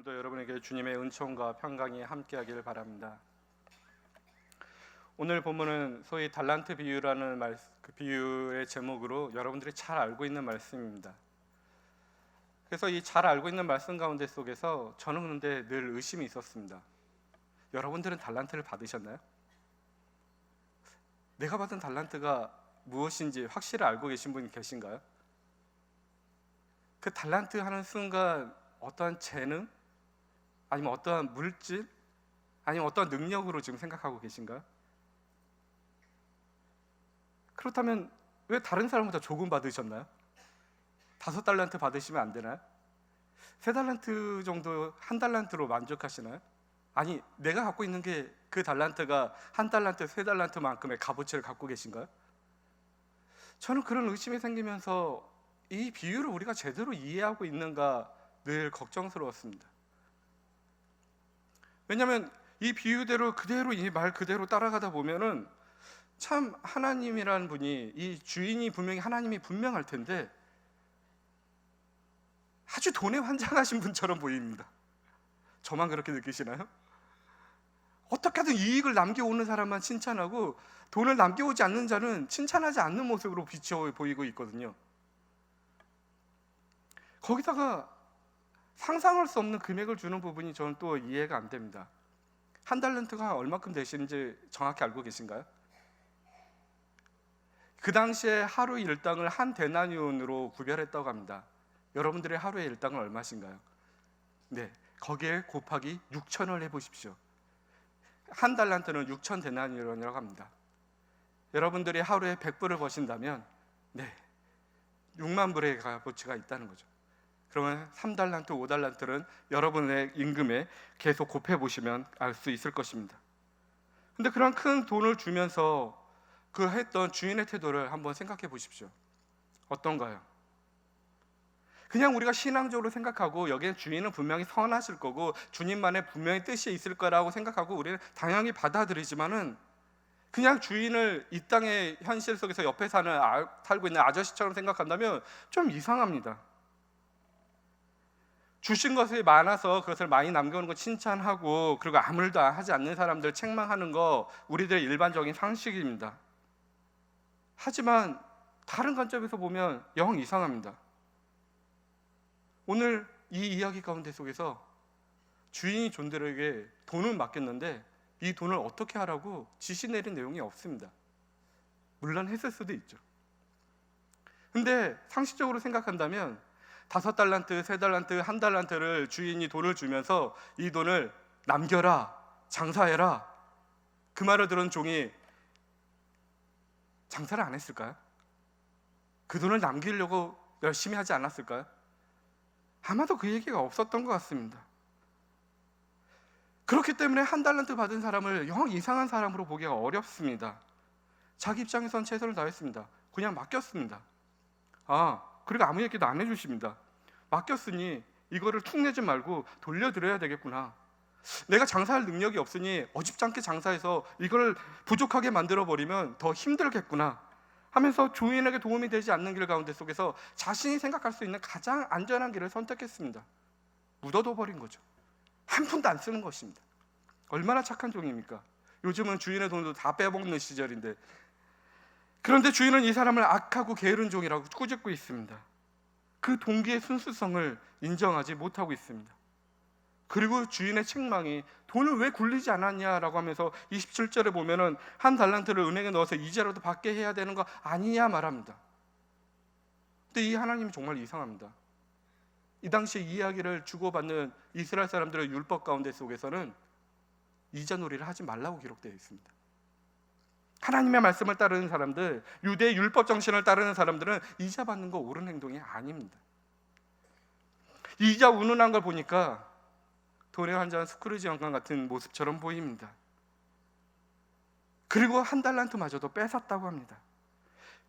오늘도 여러분에게 주님의 은총과 평강이 함께하기를 바랍니다. 오늘 본문은 소위 달란트 비유라는 그 비유의 제목으로 여러분들이 잘 알고 있는 말씀입니다. 그래서 이 잘 알고 있는 말씀 가운데 속에서 저는 그런데 늘 의심이 있었습니다. 여러분들은 달란트를 받으셨나요? 내가 받은 달란트가 무엇인지 확실히 알고 계신 분이 계신가요? 그 달란트 하는 순간 어떠한 재능? 아니면 어떠한 물질? 아니면 어떠한 능력으로 지금 생각하고 계신가요? 그렇다면 왜 다른 사람보다 조금 받으셨나요? 5달란트 받으시면 안 되나요? 3달란트 정도, 1달란트로 만족하시나요? 아니, 내가 갖고 있는 게 그 달란트가 1달란트, 3달란트만큼의 값어치를 갖고 계신가요? 저는 그런 의심이 생기면서 이 비유를 우리가 제대로 이해하고 있는가 늘 걱정스러웠습니다. 왜냐하면 이 비유대로 그대로 이 말 그대로 따라가다 보면은 참 하나님이라는 분이, 이 주인이 분명히 하나님이 분명할 텐데 아주 돈에 환장하신 분처럼 보입니다. 저만 그렇게 느끼시나요? 어떻게든 이익을 남겨오는 사람만 칭찬하고 돈을 남겨오지 않는 자는 칭찬하지 않는 모습으로 비춰 보이고 있거든요. 거기다가 상상할 수 없는 금액을 주는 부분이 저는 또 이해가 안 됩니다. 1달란트가 얼마큼 되시는지 정확히 알고 계신가요? 그 당시에 하루 일당을 1데나리온으로 구별했다고 합니다. 여러분들의 하루의 일당은 얼마신가요? 네, 거기에 곱하기 6천을 해보십시오. 1달란트는 6,000데나리온이라고 합니다. 여러분들이 하루에 100불을 버신다면 6만 불의 값어치가 있다는 거죠. 그러면 3달란트, 5달란트는 여러분의 임금에 계속 곱해보시면 알 수 있을 것입니다. 근데 그런 큰 돈을 주면서 그 했던 주인의 태도를 한번 생각해 보십시오. 어떤가요? 그냥 우리가 신앙적으로 생각하고 여기에 주인은 분명히 선하실 거고 주님만의 분명히 뜻이 있을 거라고 생각하고 우리는 당연히 받아들이지만은 그냥 주인을 이 땅의 현실 속에서 옆에 살고 있는 아저씨처럼 생각한다면 좀 이상합니다. 주신 것이 많아서 그것을 많이 남겨오는 거 칭찬하고 그리고 아무 일도 하지 않는 사람들 책망하는 거 우리들의 일반적인 상식입니다. 하지만 다른 관점에서 보면 영 이상합니다. 오늘 이 이야기 가운데 속에서 주인이 존들에게 돈을 맡겼는데 이 돈을 어떻게 하라고 지시 내린 내용이 없습니다. 물론 했을 수도 있죠. 근데 상식적으로 생각한다면 5달란트, 3달란트, 1달란트를 주인이 돈을 주면서 이 돈을 남겨라, 장사해라, 그 말을 들은 종이 장사를 안 했을까요? 그 돈을 남기려고 열심히 하지 않았을까요? 아마도 그 얘기가 없었던 것 같습니다. 그렇기 때문에 1달란트 받은 사람을 영 이상한 사람으로 보기가 어렵습니다. 자기 입장에선 최선을 다했습니다. 그냥 맡겼습니다. 그리고 아무 얘기도 안 해주십니다. 맡겼으니 이거를 툭 내지 말고 돌려드려야 되겠구나. 내가 장사할 능력이 없으니 어줍잖게 장사해서 이걸 부족하게 만들어버리면 더 힘들겠구나 하면서 주인에게 도움이 되지 않는 길 가운데 속에서 자신이 생각할 수 있는 가장 안전한 길을 선택했습니다. 묻어둬 버린 거죠. 한 푼도 안 쓰는 것입니다. 얼마나 착한 종입니까? 요즘은 주인의 돈도 다 빼먹는 시절인데, 그런데 주인은 이 사람을 악하고 게으른 종이라고 꾸짖고 있습니다. 그 동기의 순수성을 인정하지 못하고 있습니다. 그리고 주인의 책망이 돈을 왜 굴리지 않았냐라고 하면서 27절에 보면은 1달란트를 은행에 넣어서 이자라도 받게 해야 되는 거 아니냐 말합니다. 근데 이 하나님이 정말 이상합니다. 이 당시 이야기를 주고받는 이스라엘 사람들의 율법 가운데 속에서는 이자 놀이를 하지 말라고 기록되어 있습니다. 하나님의 말씀을 따르는 사람들, 유대의 율법 정신을 따르는 사람들은 이자 받는 거 옳은 행동이 아닙니다. 이자 운운한 걸 보니까 돈에 환장한 스크루지 영감 같은 모습처럼 보입니다. 그리고 1달란트마저도 뺏었다고 합니다.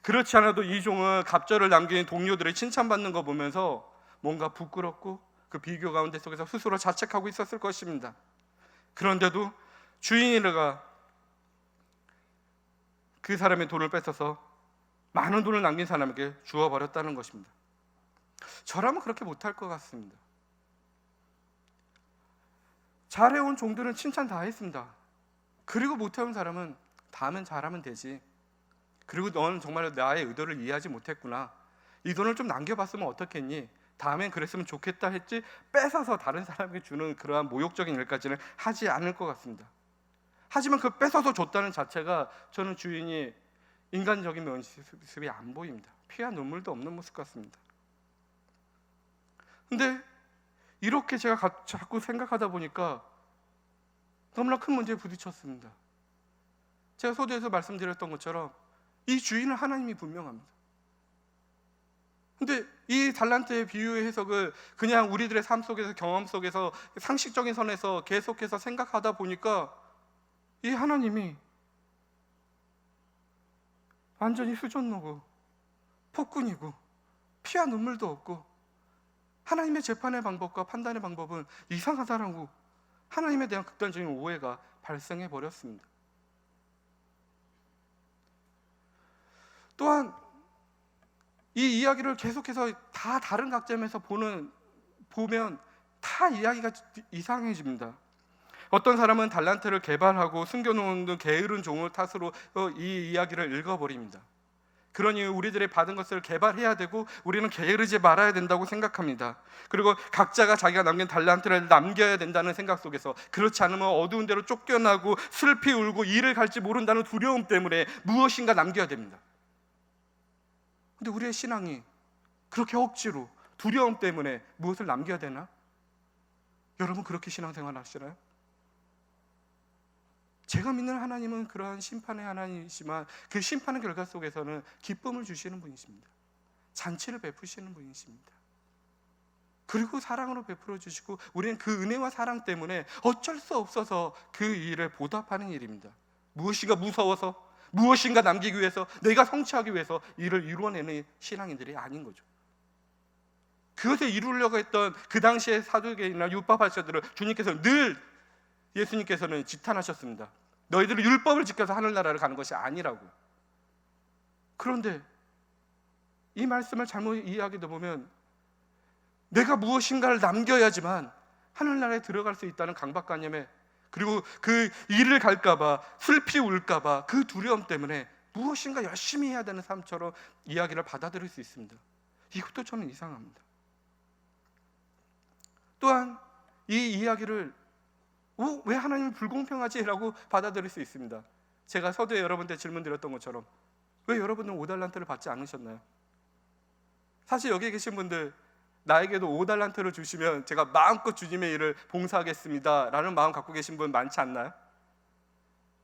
그렇지 않아도 이 종은 갑절을 남긴 동료들의 칭찬받는 거 보면서 뭔가 부끄럽고 그 비교 가운데 속에서 스스로 자책하고 있었을 것입니다. 그런데도 주인이가 그 사람의 돈을 뺏어서 많은 돈을 남긴 사람에게 주어버렸다는 것입니다. 저라면 그렇게 못할 것 같습니다. 잘해온 종들은 칭찬 다 했습니다. 그리고 못해온 사람은 다음엔 잘하면 되지. 그리고 너는 정말 나의 의도를 이해하지 못했구나. 이 돈을 좀 남겨봤으면 어떻겠니? 다음엔 그랬으면 좋겠다 했지, 뺏어서 다른 사람에게 주는 그러한 모욕적인 일까지는 하지 않을 것 같습니다. 하지만 그 뺏어서 줬다는 자체가 저는 주인이 인간적인 모습이 안 보입니다. 피와 눈물도 없는 모습 같습니다. 근데 이렇게 제가 자꾸 생각하다 보니까 너무나 큰 문제에 부딪혔습니다. 제가 서두에서 말씀드렸던 것처럼 이 주인은 하나님이 분명합니다. 근데 이 달란트의 비유의 해석을 그냥 우리들의 삶 속에서, 경험 속에서, 상식적인 선에서 계속해서 생각하다 보니까 이 하나님이 완전히 수전노고 폭군이고 피와 눈물도 없고 하나님의 재판의 방법과 판단의 방법은 이상하다라고 하나님에 대한 극단적인 오해가 발생해 버렸습니다. 또한 이 이야기를 계속해서 다 다른 각점에서 보면 다 이야기가 이상해집니다. 어떤 사람은 달란트를 개발하고 숨겨놓은 등 게으른 종을 탓으로 이 이야기를 읽어버립니다. 그러니 우리들이 받은 것을 개발해야 되고 우리는 게으르지 말아야 된다고 생각합니다. 그리고 각자가 자기가 남긴 달란트를 남겨야 된다는 생각 속에서, 그렇지 않으면 어두운 데로 쫓겨나고 슬피 울고 일을 갈지 모른다는 두려움 때문에 무엇인가 남겨야 됩니다. 근데 우리의 신앙이 그렇게 억지로 두려움 때문에 무엇을 남겨야 되나? 여러분 그렇게 신앙생활 하시나요? 제가 믿는 하나님은 그러한 심판의 하나님이지만 그 심판의 결과 속에서는 기쁨을 주시는 분이십니다. 잔치를 베푸시는 분이십니다. 그리고 사랑으로 베풀어 주시고 우리는 그 은혜와 사랑 때문에 어쩔 수 없어서 그 일을 보답하는 일입니다. 무엇인가 무서워서, 무엇인가 남기기 위해서, 내가 성취하기 위해서 일을 이루어내는 신앙인들이 아닌 거죠. 그것을 이루려고 했던 그 당시의 사두개인이나 율법학자들을 예수님께서는 지탄하셨습니다. 너희들은 율법을 지켜서 하늘나라를 가는 것이 아니라고. 그런데 이 말씀을 잘못 이해하게 보면 내가 무엇인가를 남겨야지만 하늘나라에 들어갈 수 있다는 강박관념에, 그리고 그 일을 갈까봐, 슬피 울까봐 그 두려움 때문에 무엇인가 열심히 해야 되는 삶처럼 이야기를 받아들일 수 있습니다. 이것도 저는 이상합니다. 또한 이 이야기를 왜 하나님이 불공평하지? 라고 받아들일 수 있습니다. 제가 서두에 여러분한테 질문 드렸던 것처럼 왜 여러분은 5달란트를 받지 않으셨나요? 사실 여기 계신 분들, 나에게도 5달란트를 주시면 제가 마음껏 주님의 일을 봉사하겠습니다 라는 마음 갖고 계신 분 많지 않나요?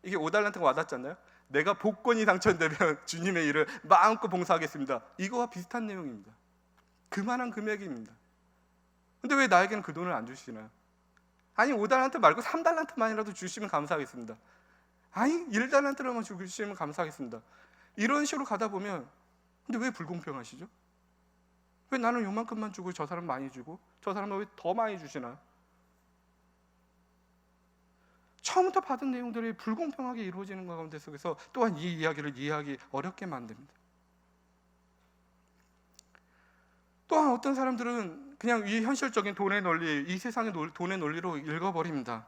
이게 5달란트가 와닿지 않나요? 내가 복권이 당첨되면 주님의 일을 마음껏 봉사하겠습니다. 이거와 비슷한 내용입니다. 그만한 금액입니다. 근데 왜 나에게는 그 돈을 안 주시나요? 아니 5달란트 말고 3달란트만이라도 주시면 감사하겠습니다. 아니 1달란트로만 주시면 감사하겠습니다. 이런 식으로 가다 보면, 근데 왜 불공평하시죠? 왜 나는 요만큼만 주고 저 사람 많이 주고 저 사람은 왜 더 많이 주시나? 처음부터 받은 내용들이 불공평하게 이루어지는 가운데 속에서 또한 이 이야기를 이해하기 어렵게 만듭니다. 또한 어떤 사람들은 그냥 이 현실적인 돈의 논리, 이 세상의 돈의 논리로 읽어버립니다.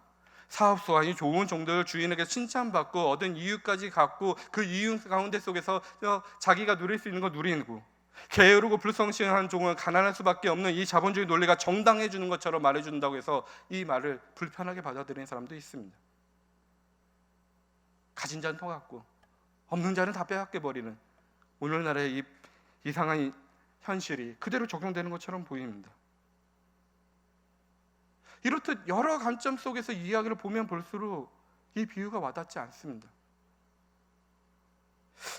사업소환이 좋은 종들 주인에게 칭찬받고 얻은 이유까지 갖고 그 이유 가운데 속에서 자기가 누릴 수 있는 거 누리고, 게으르고 불성실한 종은 가난할 수밖에 없는 이 자본주의 논리가 정당해 주는 것처럼 말해준다고 해서 이 말을 불편하게 받아들이는 사람도 있습니다. 가진 자는 더 갖고 없는 자는 다 빼앗겨 버리는 오늘날의 이 이상한 현실이 그대로 적용되는 것처럼 보입니다. 이렇듯 여러 관점 속에서 이 이야기를 보면 볼수록 이 비유가 와닿지 않습니다.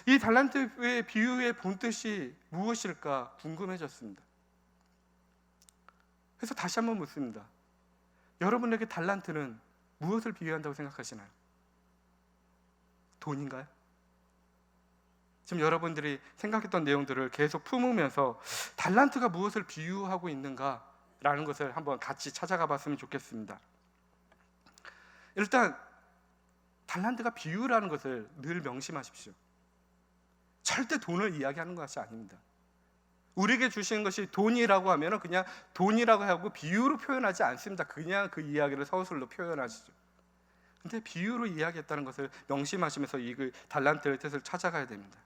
이 달란트의 비유의 본뜻이 무엇일까 궁금해졌습니다. 그래서 다시 한번 묻습니다. 여러분에게 달란트는 무엇을 비유한다고 생각하시나요? 돈인가요? 지금 여러분들이 생각했던 내용들을 계속 품으면서 달란트가 무엇을 비유하고 있는가라는 것을 한번 같이 찾아가 봤으면 좋겠습니다. 일단 달란트가 비유라는 것을 늘 명심하십시오. 절대 돈을 이야기하는 것이 아닙니다. 우리에게 주시는 것이 돈이라고 하면 그냥 돈이라고 하고 비유로 표현하지 않습니다. 그냥 그 이야기를 서술로 표현하시죠. 근데 비유로 이야기했다는 것을 명심하시면서 이 달란트의 뜻을 찾아가야 됩니다.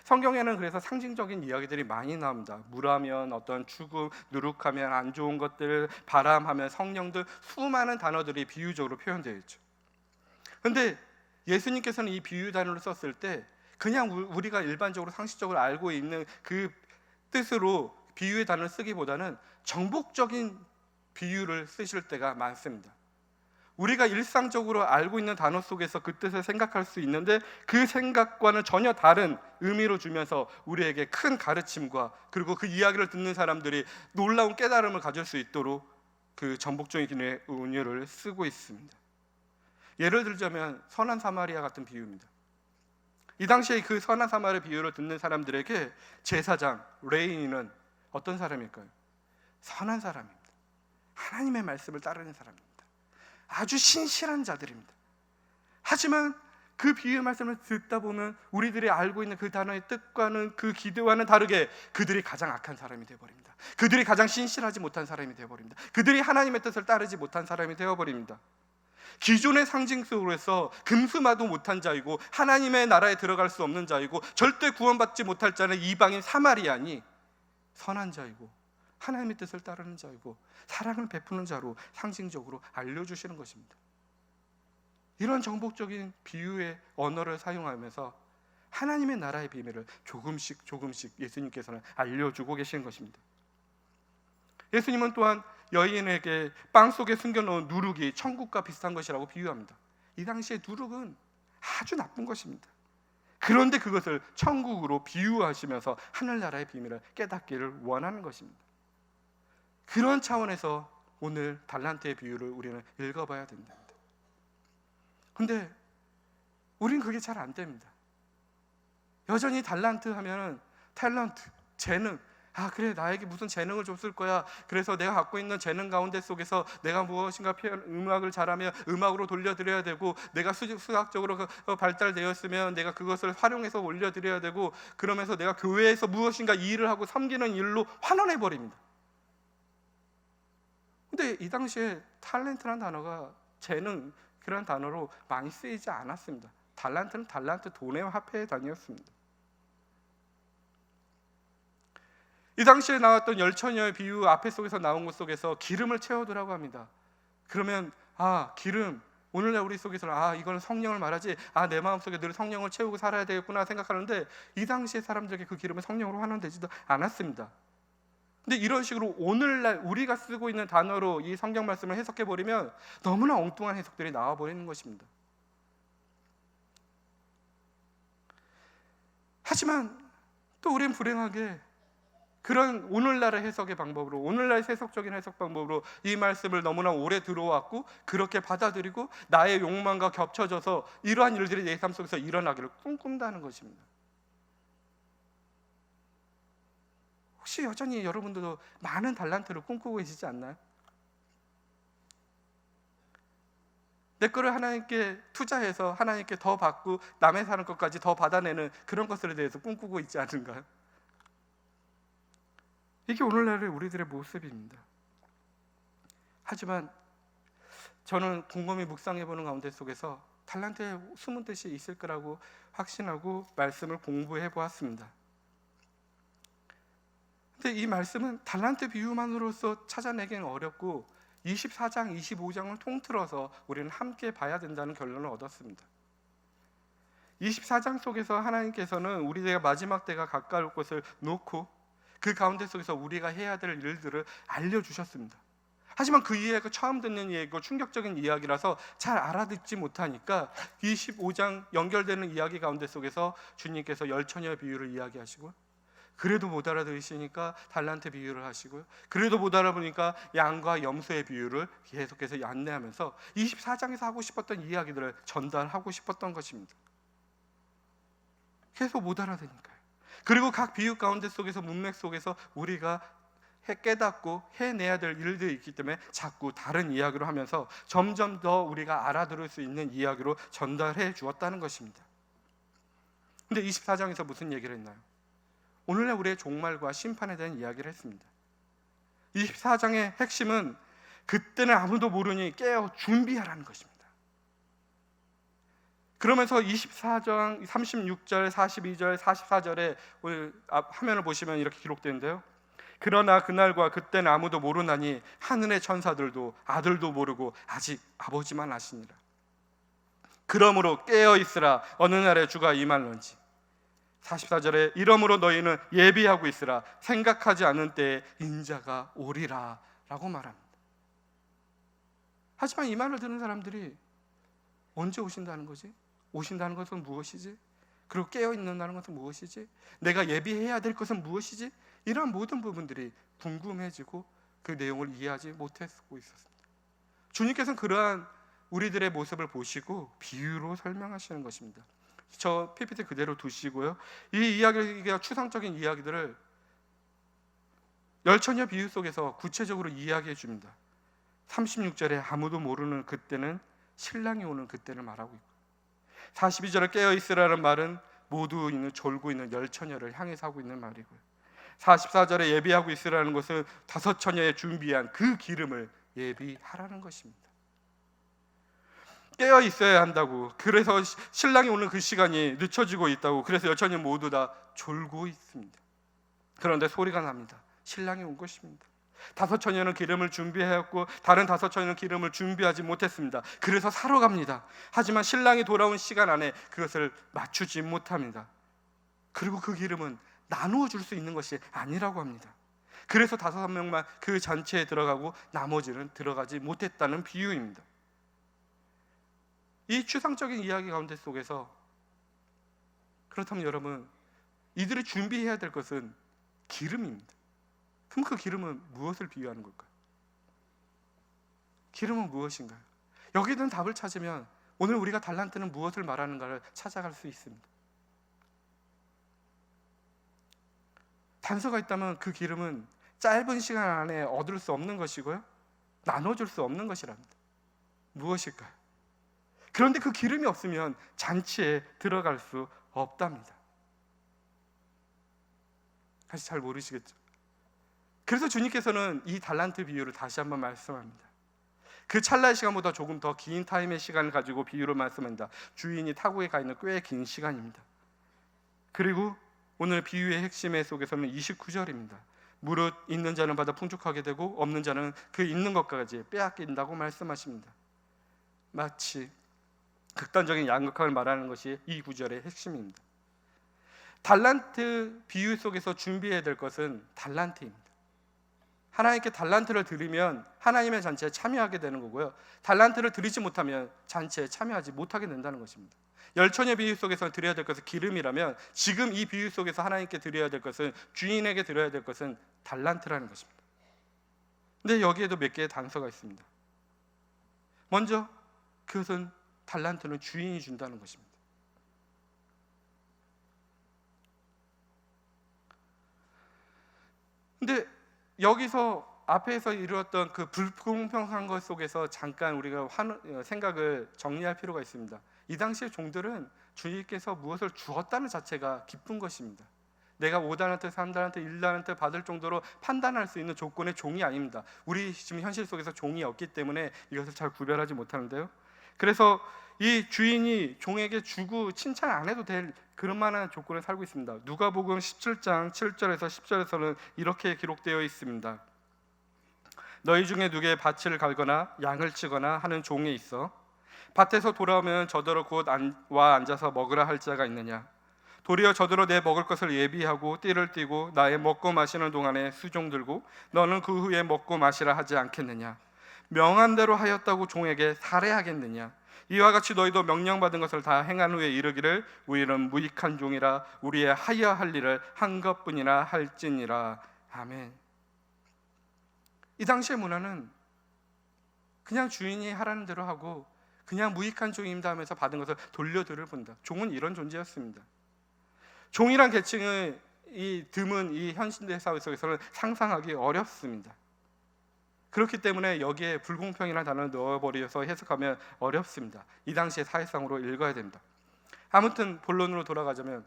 성경에는 그래서 상징적인 이야기들이 많이 나옵니다. 물하면 어떤 죽음, 누룩하면 안 좋은 것들, 바람하면 성령 등 수많은 단어들이 비유적으로 표현되어 있죠. 근데 예수님께서는 이 비유 단어를 썼을 때 그냥 우리가 일반적으로 상식적으로 알고 있는 그 뜻으로 비유의 단어를 쓰기보다는 정복적인 비유를 쓰실 때가 많습니다. 우리가 일상적으로 알고 있는 단어 속에서 그 뜻을 생각할 수 있는데 그 생각과는 전혀 다른 의미로 주면서 우리에게 큰 가르침과 그리고 그 이야기를 듣는 사람들이 놀라운 깨달음을 가질 수 있도록 그 전복적인 은유를 쓰고 있습니다. 예를 들자면 선한 사마리아 같은 비유입니다. 이 당시에 그 선한 사마리아 비유를 듣는 사람들에게 제사장 레위인은 어떤 사람일까요? 선한 사람입니다. 하나님의 말씀을 따르는 사람입니다. 아주 신실한 자들입니다. 하지만 그 비유의 말씀을 듣다 보면 우리들이 알고 있는 그 단어의 뜻과는 그 기대와는 다르게 그들이 가장 악한 사람이 되어버립니다. 그들이 가장 신실하지 못한 사람이 되어버립니다. 그들이 하나님의 뜻을 따르지 못한 사람이 되어버립니다. 기존의 상징 속에서 금수마도 못한 자이고 하나님의 나라에 들어갈 수 없는 자이고 절대 구원받지 못할 자는 이방인 사마리아니 선한 자이고 하나님의 뜻을 따르는 자이고 사랑을 베푸는 자로 상징적으로 알려주시는 것입니다. 이런 정복적인 비유의 언어를 사용하면서 하나님의 나라의 비밀을 조금씩 예수님께서는 알려주고 계시는 것입니다. 예수님은 또한 여인에게 빵 속에 숨겨놓은 누룩이 천국과 비슷한 것이라고 비유합니다. 이 당시에 누룩은 아주 나쁜 것입니다. 그런데 그것을 천국으로 비유하시면서 하늘나라의 비밀을 깨닫기를 원하는 것입니다. 그런 차원에서 오늘 달란트의 비유를 우리는 읽어봐야 된답니다. 근데 우린 그게 잘 안 됩니다. 여전히 달란트 하면은 탤런트, 재능, 그래 나에게 무슨 재능을 줬을 거야. 그래서 내가 갖고 있는 재능 가운데 속에서 내가 무엇인가 음악을 잘하면 음악으로 돌려드려야 되고, 내가 수학적으로 발달되었으면 내가 그것을 활용해서 올려드려야 되고, 그러면서 내가 교회에서 무엇인가 일을 하고 섬기는 일로 환원해 버립니다. 근데 이 당시에 탤런트라는 단어가 재능 그런 단어로 많이 쓰이지 않았습니다. 달란트는 달란트 돈의 화폐의 단위였습니다. 이 당시에 나왔던 열처녀의 비유 앞에 속에서 나온 것 속에서 기름을 채워두라고 합니다. 그러면 기름, 오늘날 우리 속에서는 이거는 성령을 말하지, 내 마음속에 늘 성령을 채우고 살아야 되겠구나 생각하는데, 이 당시에 사람들에게 그 기름은 성령으로 환원되지도 않았습니다. 근데 이런 식으로 오늘날 우리가 쓰고 있는 단어로 이 성경 말씀을 해석해버리면 너무나 엉뚱한 해석들이 나와버리는 것입니다. 하지만 또 우린 불행하게 그런 오늘날의 해석의 방법으로, 오늘날의 세속적인 해석 방법으로 이 말씀을 너무나 오래 들어왔고 그렇게 받아들이고 나의 욕망과 겹쳐져서 이러한 일들이 내 삶 속에서 일어나기를 꿈꾼다는 것입니다. 혹시 여전히 여러분들도 많은 달란트를 꿈꾸고 계시지 않나요? 내 거를 하나님께 투자해서 하나님께 더 받고 남의 사는 것까지 더 받아내는 그런 것들에 대해서 꿈꾸고 있지 않은가요? 이게 오늘날의 우리들의 모습입니다. 하지만 저는 곰곰이 묵상해보는 가운데 속에서 달란트의 숨은 뜻이 있을 거라고 확신하고 말씀을 공부해 보았습니다. 근데 이 말씀은 달란트 비유만으로서 찾아내기는 어렵고 24장, 25장을 통틀어서 우리는 함께 봐야 된다는 결론을 얻었습니다. 24장 속에서 하나님께서는 우리가 마지막 때가 가까울 것을 놓고 그 가운데 속에서 우리가 해야 될 일들을 알려주셨습니다. 하지만 그 이야기가 처음 듣는 이야기고 충격적인 이야기라서 잘 알아듣지 못하니까 25장 연결되는 이야기 가운데 속에서 주님께서 열처녀의 비유를 이야기하시고, 그래도 못 알아들으시니까 달란트 비유를 하시고요, 그래도 못 알아보니까 양과 염소의 비유를 계속해서 안내하면서 24장에서 하고 싶었던 이야기들을 전달하고 싶었던 것입니다. 계속 못 알아듣니까요. 그리고 각 비유 가운데 속에서 문맥 속에서 우리가 깨닫고 해내야 될 일들이 있기 때문에 자꾸 다른 이야기로 하면서 점점 더 우리가 알아들을 수 있는 이야기로 전달해 주었다는 것입니다. 근데 24장에서 무슨 얘기를 했나요? 오늘날 우리의 종말과 심판에 대한 이야기를 했습니다. 24장의 핵심은 그때는 아무도 모르니 깨어 준비하라는 것입니다. 그러면서 24장 36절, 42절, 44절에 오늘 앞 화면을 보시면 이렇게 기록되는데요. 그러나 그날과 그때는 아무도 모르나니 하늘의 천사들도 아들도 모르고 아직 아버지만 아시니라. 그러므로 깨어 있으라. 어느 날에 주가 임할런지. 44절에 이러므로 너희는 예비하고 있으라. 생각하지 않은 때에 인자가 오리라 라고 말합니다. 하지만 이 말을 듣는 사람들이 언제 오신다는 거지? 오신다는 것은 무엇이지? 그리고 깨어 있는다는 것은 무엇이지? 내가 예비해야 될 것은 무엇이지? 이러한 모든 부분들이 궁금해지고 그 내용을 이해하지 못하고 있었습니다. 주님께서는 그러한 우리들의 모습을 보시고 비유로 설명하시는 것입니다. 저 PPT 그대로 두시고요. 이 이야기가 추상적인 이야기들을 열처녀 비유 속에서 구체적으로 이야기해 줍니다. 36절에 아무도 모르는 그때는 신랑이 오는 그때를 말하고 있고, 42절에 깨어 있으라는 말은 모두 있는 졸고 있는 열처녀를 향해서 하고 있는 말이고요. 44절에 예비하고 있으라는 것은 다섯 처녀의 준비한 그 기름을 예비하라는 것입니다. 깨어 있어야 한다고. 그래서 신랑이 오는 그 시간이 늦춰지고 있다고. 그래서 열처녀 모두 다 졸고 있습니다. 그런데 소리가 납니다. 신랑이 온 것입니다. 다섯 처녀는 기름을 준비하였고 다른 다섯 처녀는 기름을 준비하지 못했습니다. 그래서 사러 갑니다. 하지만 신랑이 돌아온 시간 안에 그것을 맞추지 못합니다. 그리고 그 기름은 나누어 줄 수 있는 것이 아니라고 합니다. 그래서 5명만 그 잔치에 들어가고 나머지는 들어가지 못했다는 비유입니다. 이 추상적인 이야기 가운데 속에서, 그렇다면 여러분, 이들이 준비해야 될 것은 기름입니다. 그럼 그 기름은 무엇을 비유하는 걸까요? 기름은 무엇인가요? 여기에 대한 답을 찾으면 오늘 우리가 달란트는 무엇을 말하는가를 찾아갈 수 있습니다. 단서가 있다면 그 기름은 짧은 시간 안에 얻을 수 없는 것이고요, 나눠줄 수 없는 것이랍니다. 무엇일까요? 그런데 그 기름이 없으면 잔치에 들어갈 수 없답니다. 사실 잘 모르시겠죠? 그래서 주님께서는 이 달란트 비유를 다시 한번 말씀합니다. 그 찰나의 시간보다 조금 더 긴 타임의 시간을 가지고 비유를 말씀합니다. 주인이 타국에 가 있는 꽤 긴 시간입니다. 그리고 오늘 비유의 핵심의 속에서는 29절입니다. 무릇 있는 자는 받아 풍족하게 되고 없는 자는 그 있는 것까지 빼앗긴다고 말씀하십니다. 마치 극단적인 양극화를 말하는 것이 이 구절의 핵심입니다. 달란트 비유 속에서 준비해야 될 것은 달란트입니다. 하나님께 달란트를 드리면 하나님의 잔치에 참여하게 되는 거고요, 달란트를 드리지 못하면 잔치에 참여하지 못하게 된다는 것입니다. 열처녀 비유 속에서 드려야 될 것은 기름이라면 지금 이 비유 속에서 하나님께 드려야 될 것은, 주인에게 드려야 될 것은 달란트라는 것입니다. 근데 여기에도 몇 개의 단서가 있습니다. 먼저 그것은 달란트는 주인이 준다는 것입니다. 근데 여기서 앞에서 이루었던 그 불공평한 것 속에서 잠깐 우리가 생각을 정리할 필요가 있습니다. 이 당시의 종들은 주님께서 무엇을 주었다는 자체가 기쁜 것입니다. 내가 5달란트, 3달란트, 1달란트 받을 정도로 판단할 수 있는 조건의 종이 아닙니다. 우리 지금 현실 속에서 종이 없기 때문에 이것을 잘 구별하지 못하는데요, 그래서 이 주인이 종에게 주고 칭찬 안 해도 될 그런 만한 조건을 살고 있습니다. 누가복음 17장 7절에서 10절에서는 이렇게 기록되어 있습니다. 너희 중에 누구의 밭을 갈거나 양을 치거나 하는 종이 있어 밭에서 돌아오면 저더러 곧 와 앉아서 먹으라 할 자가 있느냐? 도리어 저더러 내 먹을 것을 예비하고 띠를 띠고 나의 먹고 마시는 동안에 수종 들고 너는 그 후에 먹고 마시라 하지 않겠느냐? 명한 대로 하였다고 종에게 살해하겠느냐? 이와 같이 너희도 명령받은 것을 다 행한 후에 이르기를 우리는 무익한 종이라 우리의 하여야 할 일을 한 것뿐이나 할지니라. 아멘. 이 당시의 문화는 그냥 주인이 하라는 대로 하고 그냥 무익한 종입니다 하면서 받은 것을 돌려들을 본다. 종은 이런 존재였습니다. 종이란 계층을 이 드문 이 현대 사회 속에서는 상상하기 어렵습니다. 그렇기 때문에 여기에 불공평이라는 단어를 넣어버려서 해석하면 어렵습니다. 이 당시의 사회상으로 읽어야 됩니다. 아무튼 본론으로 돌아가자면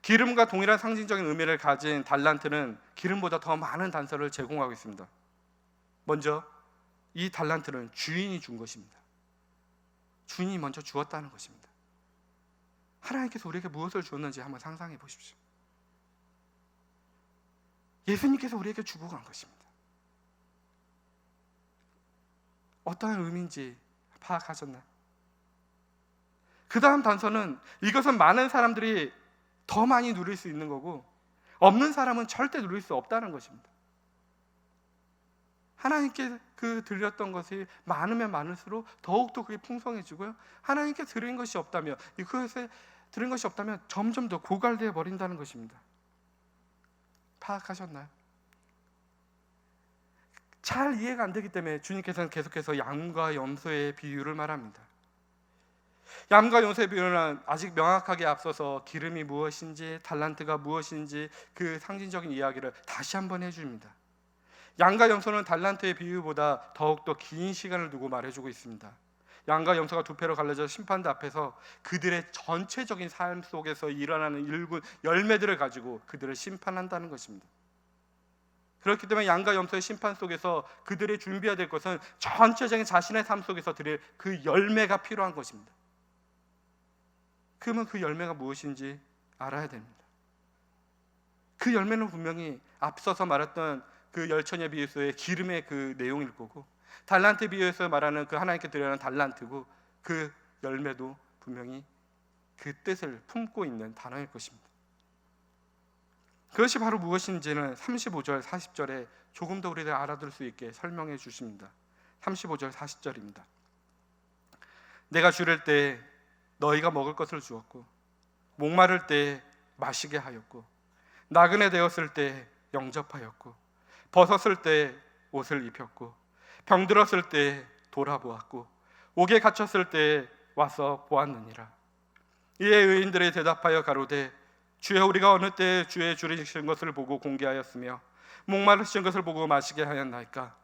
기름과 동일한 상징적인 의미를 가진 달란트는 기름보다 더 많은 단서를 제공하고 있습니다. 먼저 이 달란트는 주인이 준 것입니다. 주인이 먼저 주었다는 것입니다. 하나님께서 우리에게 무엇을 주었는지 한번 상상해 보십시오. 예수님께서 우리에게 주고 간 것입니다. 어떠한 의미인지 파악하셨나요? 그 다음 단서는 이것은 많은 사람들이 더 많이 누릴 수 있는 거고 없는 사람은 절대 누릴 수 없다는 것입니다. 하나님께 드렸던 것이 많으면 많을수록 더욱더 그게 풍성해지고요, 하나님께 드린 것이 없다면, 그것에 드린 것이 없다면 점점 더 고갈되어 버린다는 것입니다. 파악하셨나요? 잘 이해가 안 되기 때문에 주님께서는 계속해서 양과 염소의 비유를 말합니다. 양과 염소의 비유는 아직 명확하게 앞서서 기름이 무엇인지, 달란트가 무엇인지 그 상징적인 이야기를 다시 한번 해줍니다. 양과 염소는 달란트의 비유보다 더욱더 긴 시간을 두고 말해주고 있습니다. 양과 염소가 두 패로 갈라져 심판대 앞에서 그들의 전체적인 삶 속에서 일어나는 일군 열매들을 가지고 그들을 심판한다는 것입니다. 그렇기 때문에 양과 염소의 심판 속에서 그들이 준비해야 될 것은 전체적인 자신의 삶 속에서 드릴 그 열매가 필요한 것입니다. 그러면 그 열매가 무엇인지 알아야 됩니다. 그 열매는 분명히 앞서서 말했던 그 열처녀 비유에서의 기름의 그 내용일 거고, 달란트 비유에서 말하는 그 하나님께 드리는 달란트고, 그 열매도 분명히 그 뜻을 품고 있는 단어일 것입니다. 그것이 바로 무엇인지는 35절 40절에 조금 더 우리가 알아들 수 있게 설명해 주십니다. 35절 40절입니다. 내가 주를 때 너희가 먹을 것을 주었고, 목마를 때 마시게 하였고, 나그네 되었을 때 영접하였고, 벗었을 때 옷을 입혔고, 병들었을 때 돌아보았고, 옥에 갇혔을 때 와서 보았느니라. 이에 의인들이 대답하여 가로되, 주여, 우리가 어느 때 주의 줄이신 것을 보고 공개하였으며 목마르신 것을 보고 마시게 하였나이까?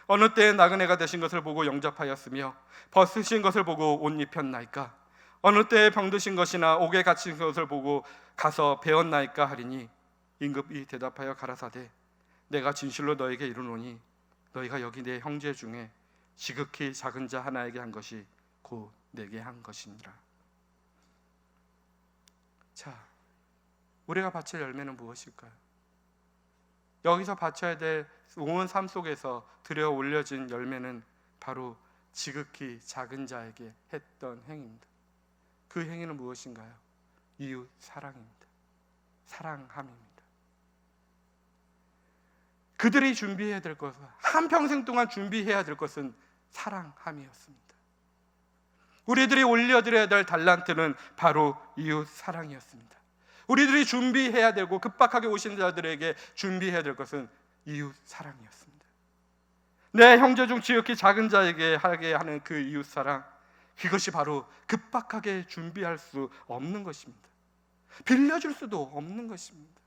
어느 때 나그네가 되신 것을 보고 영접하였으며 벗으신 것을 보고 옷 입혔나이까? 어느 때 병드신 것이나 옥에 갇힌 것을 보고 가서 배웠나이까? 하리니 임금이 대답하여 가라사대, 내가 진실로 너에게 이르노니 너희가 여기 내 형제 중에 지극히 작은 자 하나에게 한 것이 곧 내게 한 것이니라. 자, 우리가 바칠 열매는 무엇일까요? 여기서 바쳐야 될 온 삶 속에서 들여 올려진 열매는 바로 지극히 작은 자에게 했던 행위입니다. 그 행위는 무엇인가요? 이웃 사랑입니다. 사랑함입니다. 그들이 준비해야 될 것은, 한평생 동안 준비해야 될 것은 사랑함이었습니다. 우리들이 올려드려야 될 달란트는 바로 이웃 사랑이었습니다. 우리들이 준비해야 되고 급박하게 오신 자들에게 준비해야 될 것은 이웃 사랑이었습니다. 내 형제 중 지극히 작은 자에게 하게 하는 그 이웃 사랑, 그것이 바로 급박하게 준비할 수 없는 것입니다. 빌려줄 수도 없는 것입니다.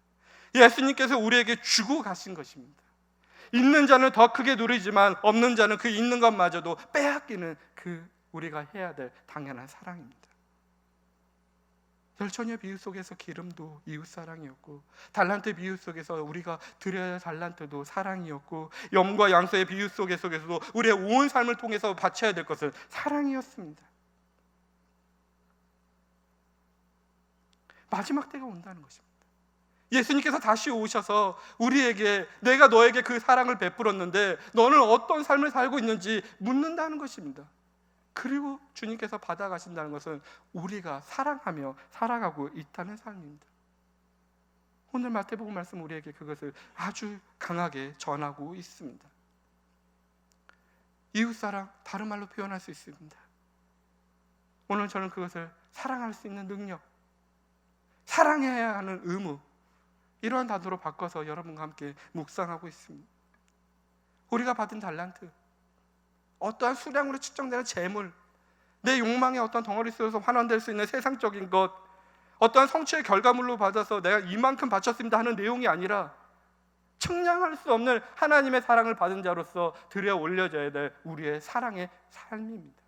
예수님께서 우리에게 주고 가신 것입니다. 있는 자는 더 크게 누리지만 없는 자는 그 있는 것마저도 빼앗기는 그 우리가 해야 될 당연한 사랑입니다. 열처녀 비유 속에서 기름도 이웃사랑이었고, 달란트 비유 속에서 우리가 드려야 할 달란트도 사랑이었고, 염과 양소의 비유 속에서도 우리의 온 삶을 통해서 바쳐야 될 것은 사랑이었습니다. 마지막 때가 온다는 것입니다. 예수님께서 다시 오셔서 우리에게, 내가 너에게 그 사랑을 베풀었는데 너는 어떤 삶을 살고 있는지 묻는다는 것입니다. 그리고 주님께서 받아가신다는 것은 우리가 사랑하며 살아가고 있다는 삶입니다. 오늘 마태복음 말씀 우리에게 그것을 아주 강하게 전하고 있습니다. 이웃사랑, 다른 말로 표현할 수 있습니다. 오늘 저는 그것을 사랑할 수 있는 능력, 사랑해야 하는 의무, 이러한 단어로 바꿔서 여러분과 함께 묵상하고 있습니다. 우리가 받은 달란트, 어떠한 수량으로 측정되는 재물, 내 욕망의 어떤 덩어리 속에서 환원될 수 있는 세상적인 것, 어떠한 성취의 결과물로 받아서 내가 이만큼 바쳤습니다 하는 내용이 아니라 측량할 수 없는 하나님의 사랑을 받은 자로서 들여 올려져야 될 우리의 사랑의 삶입니다.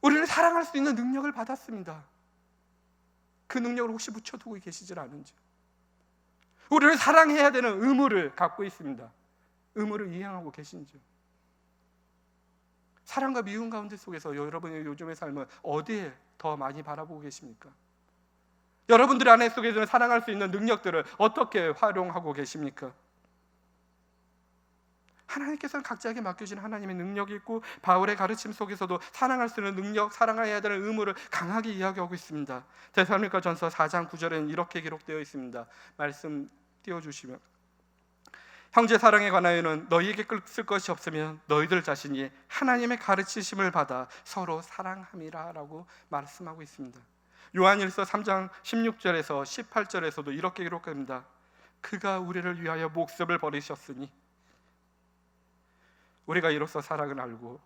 우리는 사랑할 수 있는 능력을 받았습니다. 그 능력을 혹시 묻혀두고 계시질 않은지, 우리를 사랑해야 되는 의무를 갖고 있습니다. 의무를 이행하고 계신지, 사랑과 미움 가운데 속에서 여러분의 요즘의 삶을 어디에 더 많이 바라보고 계십니까? 여러분들 안에 속에서는 사랑할 수 있는 능력들을 어떻게 활용하고 계십니까? 하나님께서는 각자에게 맡겨진 하나님의 능력이 있고, 바울의 가르침 속에서도 사랑할 수 있는 능력, 사랑해야 되는 의무를 강하게 이야기하고 있습니다. 데살로니가전서 4장 9절에는 이렇게 기록되어 있습니다. 말씀 띄워주시면, 형제 사랑에 관하여는 너희에게 쓸 것이 없으면 너희들 자신이 하나님의 가르치심을 받아 서로 사랑함이라 라고 말씀하고 있습니다. 요한일서 3장 16절에서 18절에서도 이렇게 기록합니다. 그가 우리를 위하여 목숨을 버리셨으니 우리가 이로써 사랑을 알고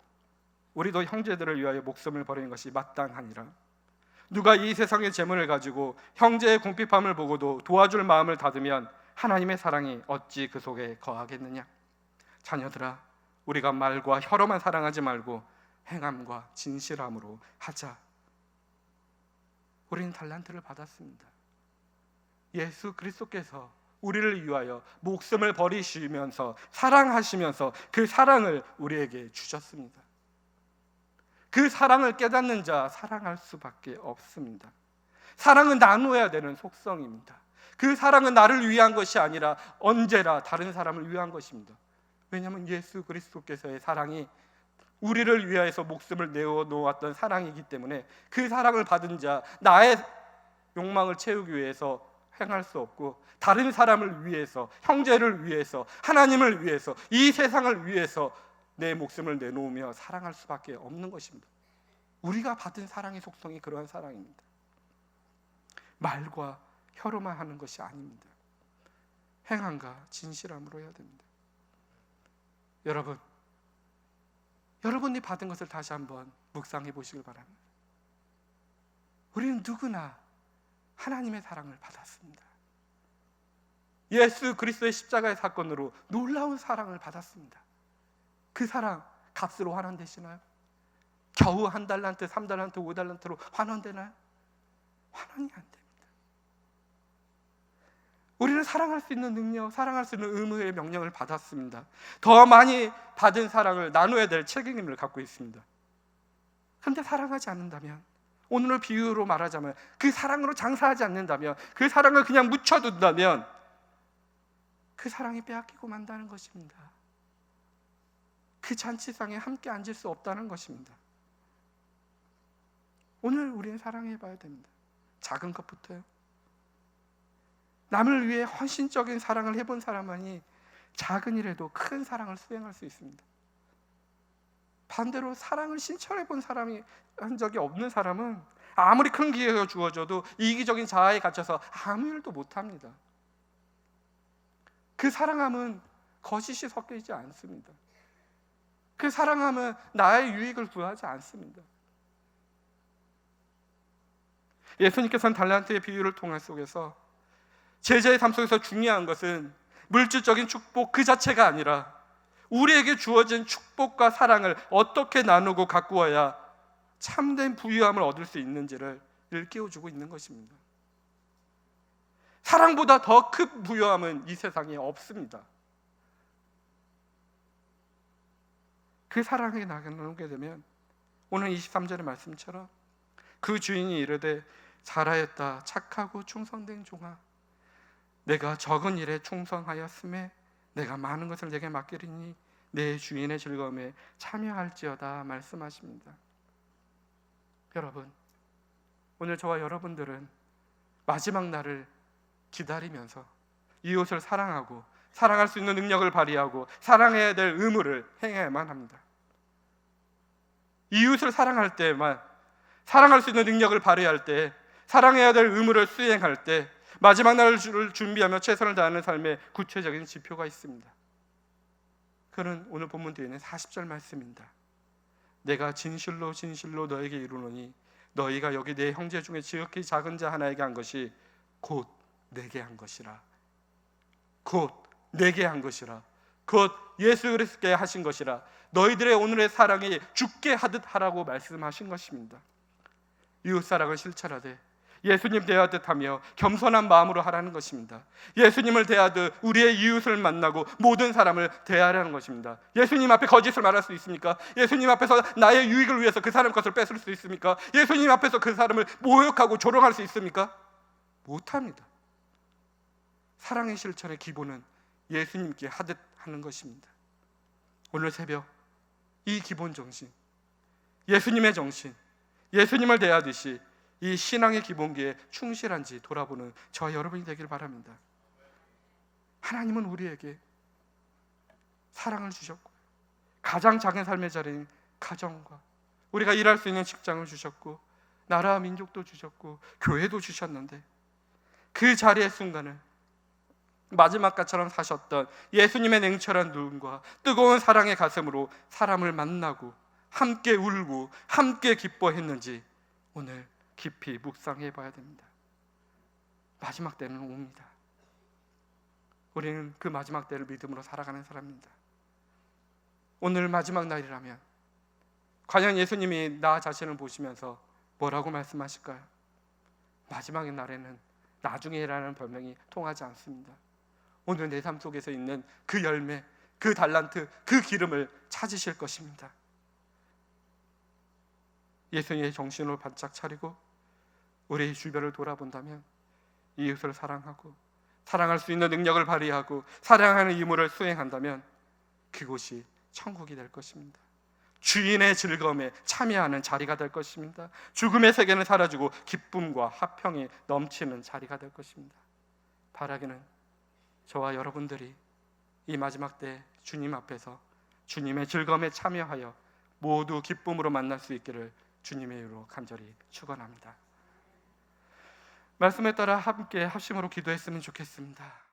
우리도 형제들을 위하여 목숨을 버리는 것이 마땅하니라. 누가 이 세상의 재물을 가지고 형제의 궁핍함을 보고도 도와줄 마음을 닫으면 하나님의 사랑이 어찌 그 속에 거하겠느냐. 자녀들아, 우리가 말과 혀로만 사랑하지 말고 행함과 진실함으로 하자. 우리는 달란트를 받았습니다. 예수 그리스도께서 우리를 위하여 목숨을 버리시면서 사랑하시면서 그 사랑을 우리에게 주셨습니다. 그 사랑을 깨닫는 자 사랑할 수밖에 없습니다. 사랑은 나누어야 되는 속성입니다. 그 사랑은 나를 위한 것이 아니라 언제나 다른 사람을 위한 것입니다. 왜냐하면 예수 그리스도께서의 사랑이 우리를 위하여서 목숨을 내어 놓았던 사랑이기 때문에 그 사랑을 받은 자, 나의 욕망을 채우기 위해서 행할 수 없고, 다른 사람을 위해서, 형제를 위해서, 하나님을 위해서, 이 세상을 위해서 내 목숨을 내놓으며 사랑할 수밖에 없는 것입니다. 우리가 받은 사랑의 속성이 그러한 사랑입니다. 말과 혀로만 하는 것이 아닙니다. 행함과 진실함으로 해야 됩니다. 여러분이 받은 것을 다시 한번 묵상해 보시길 바랍니다. 우리는 누구나 하나님의 사랑을 받았습니다. 예수 그리스도의 십자가의 사건으로 놀라운 사랑을 받았습니다. 그 사랑 값으로 환원되시나요? 겨우 1달란트, 3달란트, 5달란트로 환원되나요? 환원이 안 됩니다. 우리는 사랑할 수 있는 능력, 사랑할 수 있는 의무의 명령을 받았습니다. 더 많이 받은 사랑을 나눠야 될 책임을 갖고 있습니다. 그런데 사랑하지 않는다면, 오늘의 비유로 말하자면 그 사랑으로 장사하지 않는다면, 그 사랑을 그냥 묻혀둔다면 그 사랑이 빼앗기고 만다는 것입니다. 그 잔치상에 함께 앉을 수 없다는 것입니다. 오늘 우리는 사랑해 봐야 됩니다. 작은 것부터요. 남을 위해 헌신적인 사랑을 해본 사람만이 작은 일에도 큰 사랑을 수행할 수 있습니다. 반대로 사랑을 실천해 본 사람이 한 적이 없는 사람은 아무리 큰 기회가 주어져도 이기적인 자아에 갇혀서 아무 일도 못합니다. 그 사랑함은 거짓이 섞여 있지 않습니다. 그 사랑함은 나의 유익을 구하지 않습니다. 예수님께서는 달란트의 비유를 통해 속에서 제자의 삶 속에서 중요한 것은 물질적인 축복 그 자체가 아니라 우리에게 주어진 축복과 사랑을 어떻게 나누고 가꾸어야 참된 부유함을 얻을 수 있는지를 일깨워주고 있는 것입니다. 사랑보다 더 큰 부유함은 이 세상에 없습니다. 그 사랑에 나누게 되면 오늘 23절의 말씀처럼 그 주인이 이르되 잘하였다 착하고 충성된 종아, 내가 적은 일에 충성하였음에 내가 많은 것을 내게 맡기리니 내 주인의 즐거움에 참여할지어다 말씀하십니다. 여러분, 오늘 저와 여러분들은 마지막 날을 기다리면서 이웃을 사랑하고 사랑할 수 있는 능력을 발휘하고 사랑해야 될 의무를 행해야만 합니다. 이웃을 사랑할 때만, 사랑할 수 있는 능력을 발휘할 때, 사랑해야 될 의무를 수행할 때 마지막 날을 준비하며 최선을 다하는 삶의 구체적인 지표가 있습니다. 그는 오늘 본문 뒤에 있는 40절 말씀입니다. 내가 진실로 진실로 너에게 이르노니 너희가 여기 내 형제 중에 지극히 작은 자 하나에게 한 것이 곧 내게 한 것이라. 곧 내게 한 것이라. 곧 예수 그리스도께 하신 것이라. 너희들의 오늘의 사랑이 죽게 하듯 하라고 말씀하신 것입니다. 이웃사랑을 실천하되 예수님 대하듯 하며 겸손한 마음으로 하라는 것입니다. 예수님을 대하듯 우리의 이웃을 만나고 모든 사람을 대하라는 것입니다. 예수님 앞에 거짓을 말할 수 있습니까? 예수님 앞에서 나의 유익을 위해서 그 사람 것을 뺏을 수 있습니까? 예수님 앞에서 그 사람을 모욕하고 조롱할 수 있습니까? 못합니다. 사랑의 실천의 기본은 예수님께 하듯 하는 것입니다. 오늘 새벽 이 기본 정신, 예수님의 정신, 예수님을 대하듯이 이 신앙의 기본기에 충실한지 돌아보는 저와 여러분이 되길 바랍니다. 하나님은 우리에게 사랑을 주셨고, 가장 작은 삶의 자리인 가정과 우리가 일할 수 있는 직장을 주셨고, 나라와 민족도 주셨고, 교회도 주셨는데, 그 자리의 순간을 마지막까처럼 사셨던 예수님의 냉철한 눈과 뜨거운 사랑의 가슴으로 사람을 만나고 함께 울고 함께 기뻐했는지 오늘 깊이 묵상해 봐야 됩니다. 마지막 때는 옵니다. 우리는 그 마지막 때를 믿음으로 살아가는 사람입니다. 오늘 마지막 날이라면 과연 예수님이 나 자신을 보시면서 뭐라고 말씀하실까요? 마지막의 날에는 나중에라는 별명이 통하지 않습니다. 오늘 내 삶 속에서 있는 그 열매, 그 달란트, 그 기름을 찾으실 것입니다. 예수님의 정신으로 바짝 차리고 우리 주변을 돌아본다면 이웃을 사랑하고 사랑할 수 있는 능력을 발휘하고 사랑하는 의무를 수행한다면 그곳이 천국이 될 것입니다. 주인의 즐거움에 참여하는 자리가 될 것입니다. 죽음의 세계는 사라지고 기쁨과 화평이 넘치는 자리가 될 것입니다. 바라기는 저와 여러분들이 이 마지막 때 주님 앞에서 주님의 즐거움에 참여하여 모두 기쁨으로 만날 수 있기를 주님의 이름으로 간절히 축원합니다. 말씀에 따라 함께 합심으로 기도했으면 좋겠습니다.